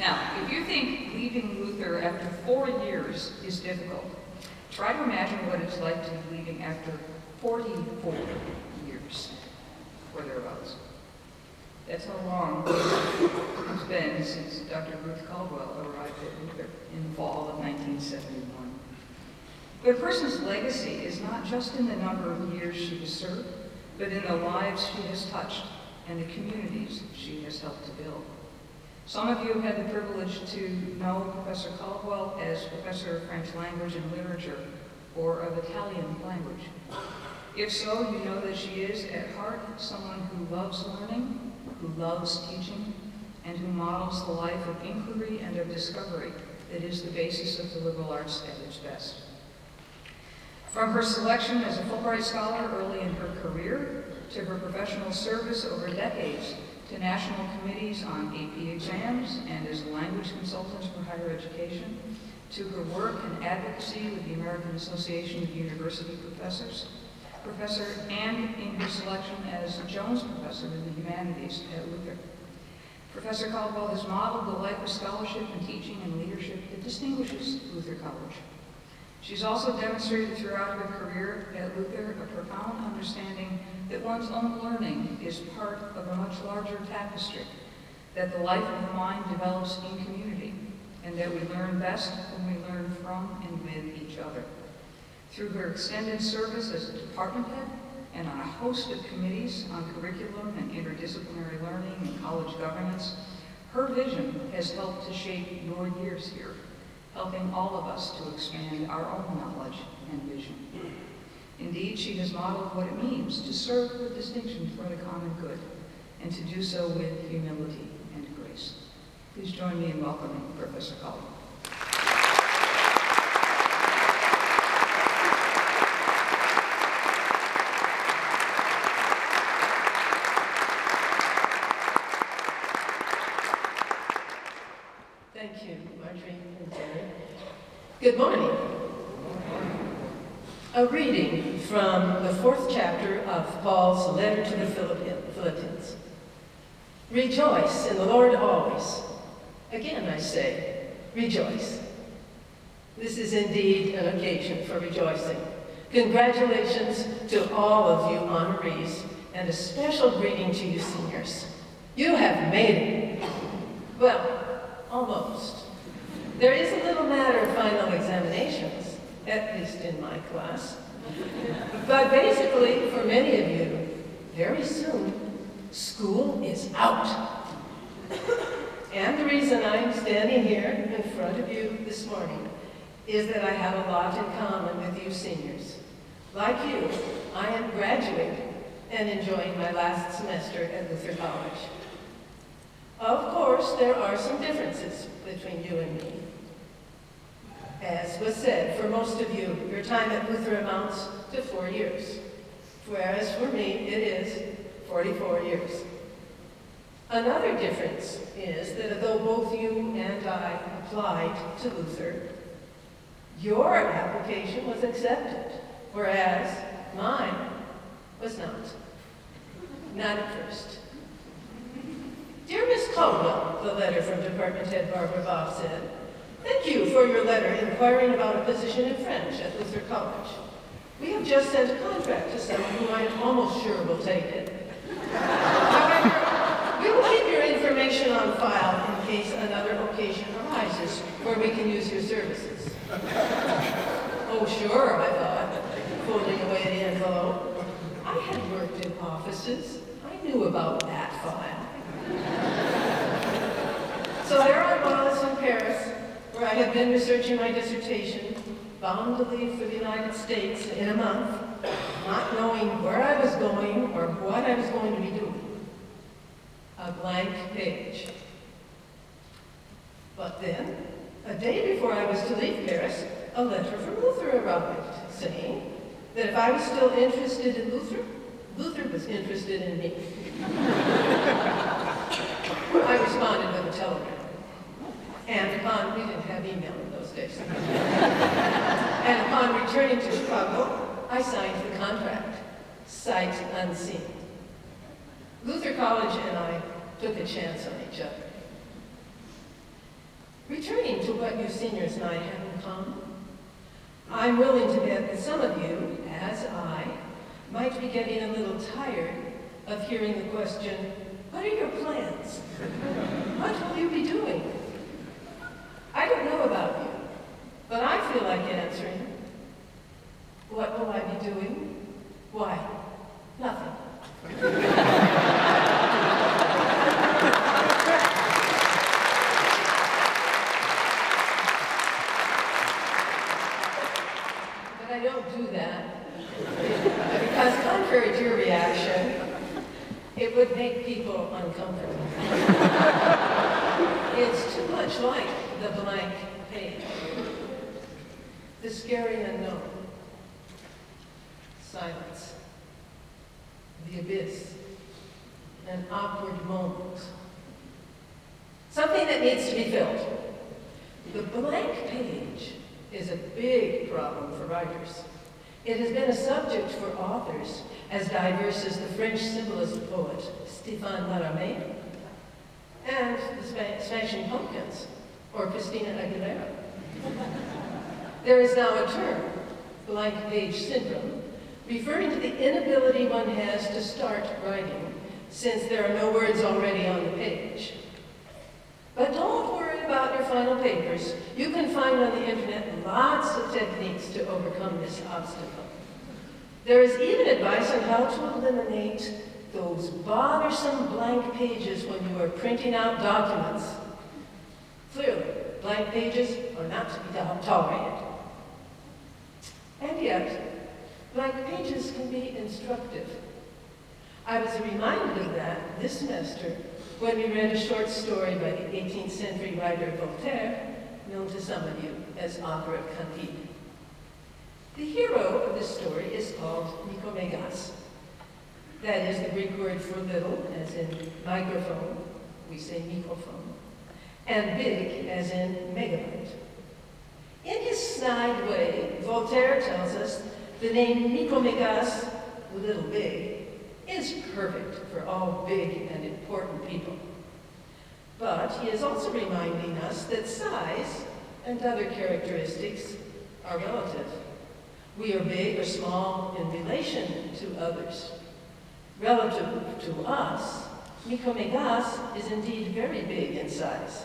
Now, if you think leaving Luther after 4 years is difficult, try to imagine what it's like to be leaving after 44 years, or thereabouts. That's how long it's been since Dr. Ruth Caldwell arrived at Luther in the fall of 1971. But a person's legacy is not just in the number of years she has served, but in the lives she has touched and the communities she has helped to build. Some of you have had the privilege to know Professor Caldwell as Professor of French Language and Literature, or of Italian language. If so, you know that she is, at heart, someone who loves learning, who loves teaching, and who models the life of inquiry and of discovery that is the basis of the liberal arts at its best. From her selection as a Fulbright Scholar early in her career, to her professional service over decades, to national committees on AP exams and as a language consultant for higher education, to her work and advocacy with the American Association of University Professors, and in her selection as Jones Professor in the Humanities at Luther. Professor Caldwell has modeled the life of scholarship and teaching and leadership that distinguishes Luther College. She's also demonstrated throughout her career at Luther a profound understanding that one's own learning is part of a much larger tapestry, that the life of the mind develops in community, and that we learn best when we learn from and with each other. Through her extended service as a department head and on a host of committees on curriculum and interdisciplinary learning and college governance, her vision has helped to shape your years here, helping all of us to expand our own knowledge and vision. Indeed, she has modeled what it means to serve with distinction for the common good, and to do so with humility and grace. Please join me in welcoming Professor Caldwell. Thank you, Marjorie and Terry. Good morning. A reading from the 4th chapter of Paul's letter to the Philippians. Rejoice in the Lord always. Again I say, rejoice. This is indeed an occasion for rejoicing. Congratulations to all of you honorees, and a special greeting to you seniors. You have made it. Well, almost. There is a little matter of final examinations, at least in my class. But basically, for many of you, very soon, school is out. And the reason I'm standing here in front of you this morning is that I have a lot in common with you seniors. Like you, I am graduating and enjoying my last semester at Luther College. Of course, there are some differences between you and me. As was said, for most of you, your time at Luther amounts to 4 years, whereas for me, it is 44 years. Another difference is that though both you and I applied to Luther, your application was accepted, whereas mine was not. Not at first. Dear Miss Caldwell, the letter from Department Head Barbara Bob said, thank you for your letter inquiring about a position in French at Luther College. We have just sent a contract to someone who I am almost sure will take it. However, we will keep your information on file in case another occasion arises where we can use your services. Oh, sure, I thought, folding away the envelope. I had worked in offices. I knew about that file. So there I was in Paris, where I had been researching my dissertation, bound to leave for the United States in a month, not knowing where I was going or what I was going to be doing. A blank page. But then, a day before I was to leave Paris, a letter from Luther arrived, saying that if I was still interested in Luther, Luther was interested in me. I responded with a telegram. And upon, we didn't have email in those days. And upon returning to Chicago, I signed the contract, sight unseen. Luther College and I took a chance on each other. Returning to what you seniors and I have in common, I'm willing to bet that some of you, as I, might be getting a little tired of hearing the question, what are your plans? What will you be doing? I don't know about you, but I feel like answering, what will I be doing? Why, nothing. But I don't do that because, contrary to your reaction, it would make people uncomfortable. It's too much like the blank page, the scary unknown, silence, the abyss, an awkward moment, something that needs to be filled. The blank page is a big problem for writers. It has been a subject for authors as diverse as the French symbolism poet Stéphane Mallarmé and the Smashing Pumpkins or Christina Aguilera. There is now a term, blank page syndrome, referring to the inability one has to start writing since there are no words already on the page. But don't worry about your final papers. You can find on the internet lots of techniques to overcome this obstacle. There is even advice on how to eliminate those bothersome blank pages when you are printing out documents. Clearly, blank pages are not to be tolerated. And yet, blank pages can be instructive. I was reminded of that this semester when we read a short story by the 18th century writer Voltaire, known to some of you as author of Candide. The hero of this story is called Nikomegas. That is the Greek word for little, as in microphone, we say microphone, and big, as in megabyte. In his snide way, Voltaire tells us the name Nikomegas, little big, is perfect for all big and important people. But he is also reminding us that size and other characteristics are relative. We are big or small in relation to others. Relative to us, Nikomegas is indeed very big in size.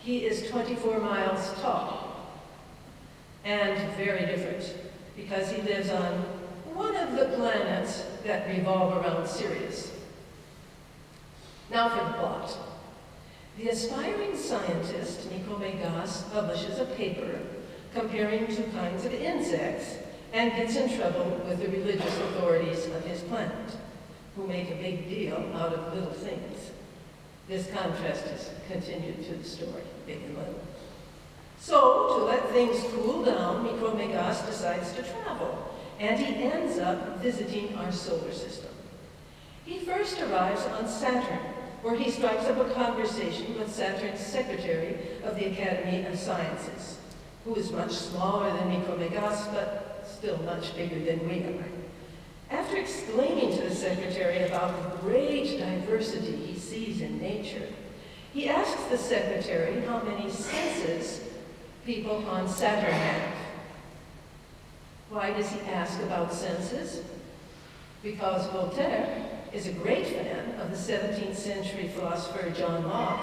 He is 24 miles tall and very different because he lives on one of the planets that revolve around Sirius. Now for the plot. The aspiring scientist, Nikomegas, publishes a paper comparing two kinds of insects and gets in trouble with the religious authorities of his planet, who make a big deal out of little things. This contrast is continued to the story, big and little. So, to let things cool down, Nikomegas decides to travel, and he ends up visiting our solar system. He first arrives on Saturn, where he strikes up a conversation with Saturn's secretary of the Academy of Sciences, who is much smaller than Nikomegas, but still much bigger than we are. After explaining to the secretary about the great diversity he sees in nature, he asks the secretary how many senses people on Saturn have. Why does he ask about senses? Because Voltaire is a great fan of the 17th century philosopher John Locke,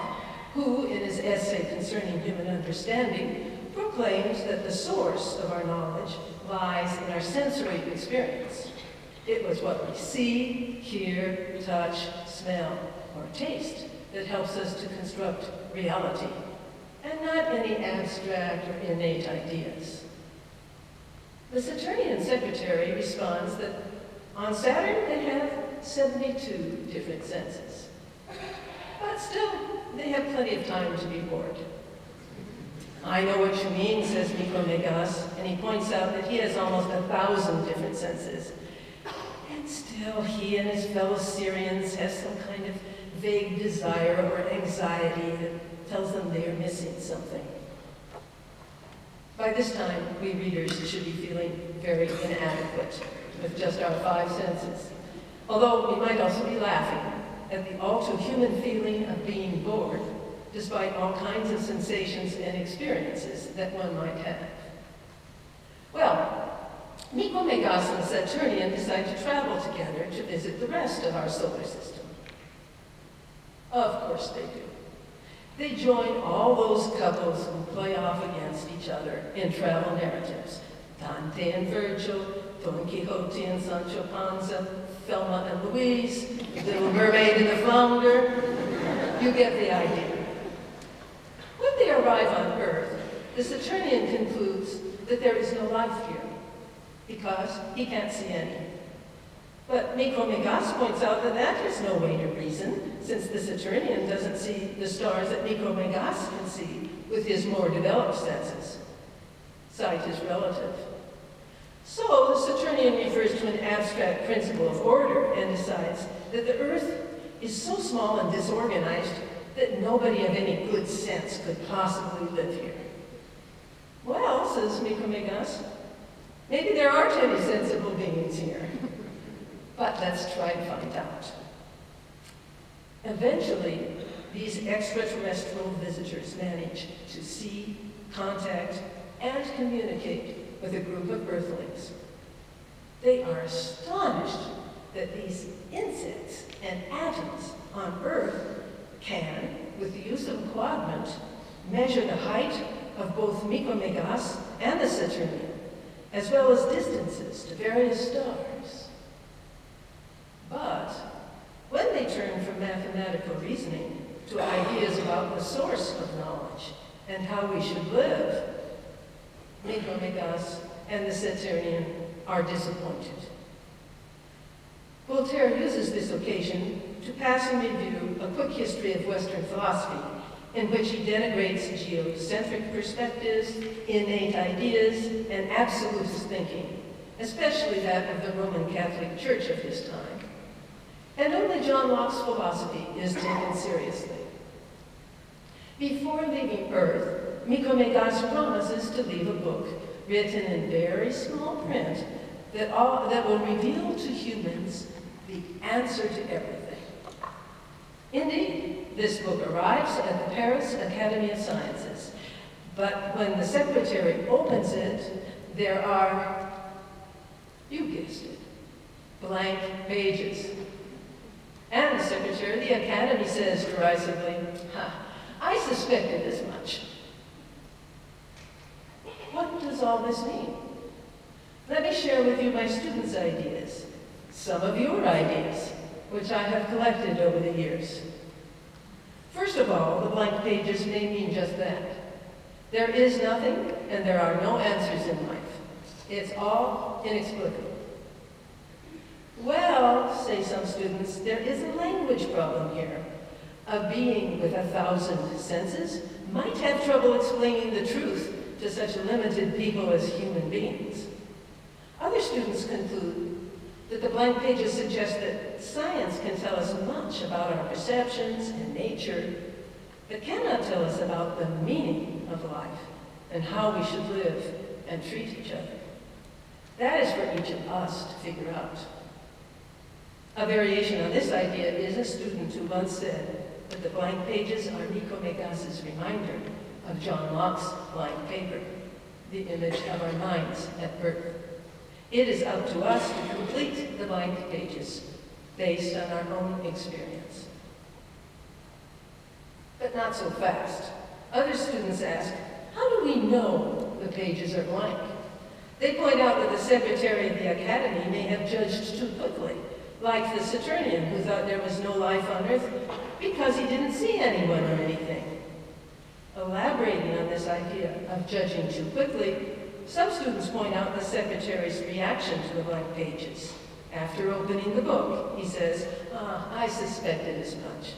who, in his essay concerning human understanding, proclaims that the source of our knowledge lies in our sensory experience. It was what we see, hear, touch, smell, or taste that helps us to construct reality, and not any abstract or innate ideas. The Saturnian secretary responds that on Saturn they have 72 different senses. But still, they have plenty of time to be bored. I know what you mean, says Nikomegas, and he points out that he has almost 1,000 different senses. And still, he and his fellow Syrians have some kind of vague desire or anxiety that tells them they are missing something. By this time, we readers should be feeling very inadequate with just our 5 senses. Although we might also be laughing at the all too human feeling of being bored despite all kinds of sensations and experiences that one might have. Well, Nikomegas and Saturnian decide to travel together to visit the rest of our solar system. Of course they do. They join all those couples who play off against each other in travel narratives. Dante and Virgil, Don Quixote and Sancho Panza, Thelma and Louise, Little Mermaid and the Flounder. You get the idea. When they arrive on Earth, the Saturnian concludes that there is no life here, because he can't see any. But Nikomegas points out that that is no way to reason, since the Saturnian doesn't see the stars that Nikomegas can see with his more developed senses. Sight is relative. So the Saturnian refers to an abstract principle of order and decides that the Earth is so small and disorganized that nobody of any good sense could possibly live here. Well, says Nikomegas, maybe there aren't any sensible beings here. But let's try to find out. Eventually, these extraterrestrial visitors manage to see, contact, and communicate with a group of Earthlings. They are astonished that these insects and atoms on Earth can, with the use of a quadrant, measure the height of both Nikomegas and the Saturnian, as well as distances to various stars. But when they turn from mathematical reasoning to ideas about the source of knowledge and how we should live, Nikomegas and the Saturnian are disappointed. Voltaire uses this occasion to pass in review a quick history of Western philosophy in which he denigrates geocentric perspectives, innate ideas, and absolutist thinking, especially that of the Roman Catholic Church of his time. And only John Locke's philosophy is taken seriously. Before leaving Earth, Nikomegas promises to leave a book written in very small print that will reveal to humans the answer to everything. Indeed, this book arrives at the Paris Academy of Sciences, but when the secretary opens it, there are, you guessed it, blank pages. And the secretary of the Academy says derisively, I suspected as much. What does all this mean? Let me share with you my students' ideas, some of your ideas, which I have collected over the years. First of all, the blank pages may mean just that. There is nothing, and there are no answers in life. It's all inexplicable. Well, say some students, there is a language problem here. A being with 1,000 senses might have trouble explaining the truth to such limited people as human beings. Other students conclude that the blank pages suggest that science can tell us much about our perceptions and nature, but cannot tell us about the meaning of life and how we should live and treat each other. That is for each of us to figure out. A variation on this idea is a student who once said that the blank pages are Nikomegas' reminder of John Locke's blank paper, the image of our minds at birth. It is up to us to complete the blank pages based on our own experience. But not so fast. Other students ask, how do we know the pages are blank? They point out that the secretary of the Academy may have judged too quickly, like the Saturnian who thought there was no life on Earth because he didn't see anyone or anything. Elaborating on this idea of judging too quickly, some students point out the secretary's reaction to the blank pages. After opening the book, he says, I suspected as much.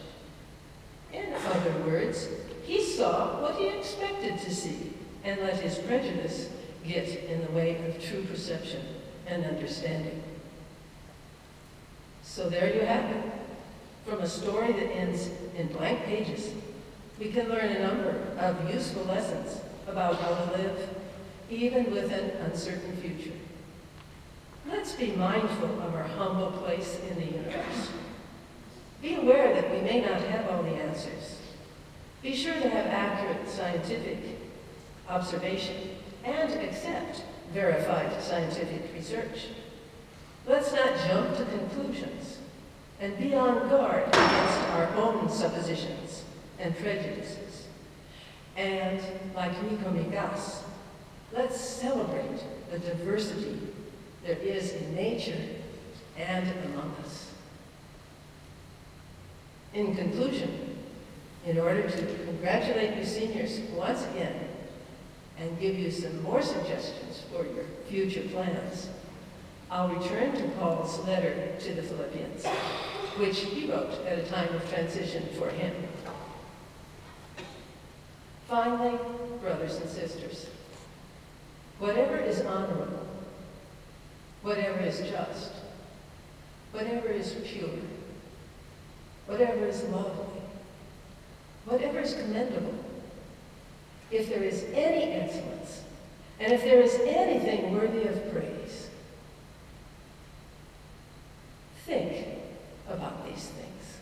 In other words, he saw what he expected to see and let his prejudice get in the way of true perception and understanding. So there you have it. From a story that ends in blank pages, we can learn a number of useful lessons about how to live, even with an uncertain future. Let's be mindful of our humble place in the universe. Be aware that we may not have all the answers. Be sure to have accurate scientific observation and accept verified scientific research. Let's not jump to conclusions and be on guard against our own suppositions and prejudices. And like Nico Migas, let's celebrate the diversity there is in nature and among us. In conclusion, in order to congratulate you seniors once again and give you some more suggestions for your future plans, I'll return to Paul's letter to the Philippians, which he wrote at a time of transition for him. Finally, brothers and sisters, whatever is honorable, whatever is just, whatever is pure, whatever is lovely, whatever is commendable, if there is any excellence, and if there is anything worthy of praise, think about these things.